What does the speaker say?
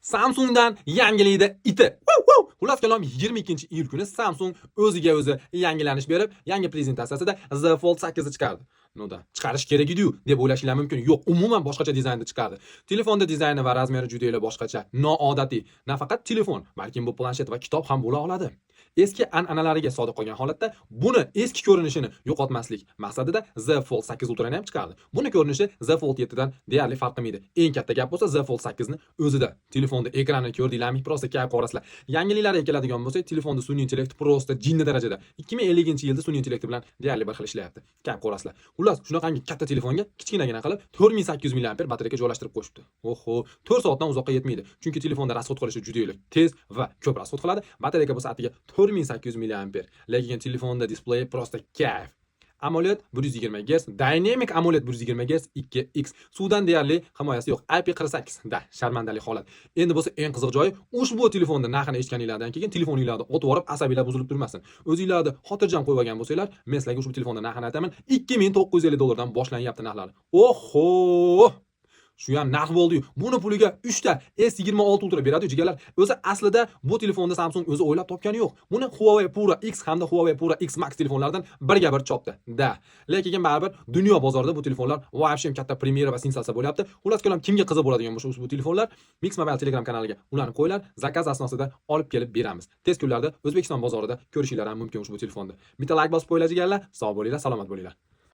Samsungdan yangilikda iti. Xullas kalom 22-iyul kuni Samsung o'ziga o'zi yangilanish berib, yangi prezentatsiyasida Z Fold 8 ni chiqardi. Noda chiqarish kerak edi-yu deb o'ylashinglar mumkin. Yo'q, umuman boshqacha dizaynda chiqardi. Telefonda dizayni va razmeri juda boshqacha, noodatiy. Nafaqat telefon, balki bu planshet va kitob ham bo'la oladi. Eski an'analariga sodiq qolgan holatda buni eski ko'rinishini yo'qotmaslik maqsadida Z Fold 8 Ultra ni ham chiqardi. Buni ko'rinishi Z Fold 7 dan deyarli farq qilmaydi. Eng katta gap bo'lsa Z Fold 8 ni o'zida. Telefonda ekranini ko'rdinglarmi? Prosta kayf qorasizlar. Yangiliklarga keladigan bo'lsak, telefonda sun'iy intellekt prosta jinni darajada. 2050-yilda sun'iy intellekt bilan deyarli bir xil ishlayapti. Kayf qorasizlar. Xullas, shunaqangi katta telefonga kichkinagina qilib 4800 mAh batareya joylashtirib qo'yishibdi. Oho, 4 soatdan uzoqqa yetmaydi. Chunki telefonda rasxod qilishi juda tez va ko'p rasxod qiladi. Batareya bo'lsa atiga 4800 mAh. Lekin telefonda displey prosta kayf. AMOLED 120 Hz, Dynamic AMOLED 120 Hz 2x. Suvdan deyarli himoyasi yo'q. IP48 da sharmandali holat. Endi bo'lsa eng qiziq joyi, ushbu telefonda narxini eshitganinglardan keyin telefoningizda otib yorib, asabiylar buzilib turmasin. O'zingizlarda xotirjam qo'yib olgan bo'lsanglar, men sizlarga ushbu telefonda narxini aytaman. $2950 dan boshlanyapti narxlari. Oho! Shu ham narx bo'ldi-yu. Buni puliga 3 ta S26 Ultra beradi jigarlar. O'zi aslida bu telefonni Samsung o'zi o'ylab topgani yo'q. Buni Huawei Pura X hamda Huawei Pura X Max telefonlaridan birga bir chopdi. Da. Lekin baribir dunyo bozorida bu telefonlar voabshem katta premyera va sensatsiya bo'lyapti. Xullas kalom kimga qiziq bo'ladigan bo'lsa ushbu telefonlar Mix Mobile Telegram kanaliga ularni qo'yinglar, zakaz asnosida olib kelib beramiz. Tez kunlarda O'zbekiston bozorida ko'rishinglar ham mumkin ushbu telefonni. Bitta like bosib qo'yinglar jigarlar. Sog' bo'linglar, salomat bo'linglar.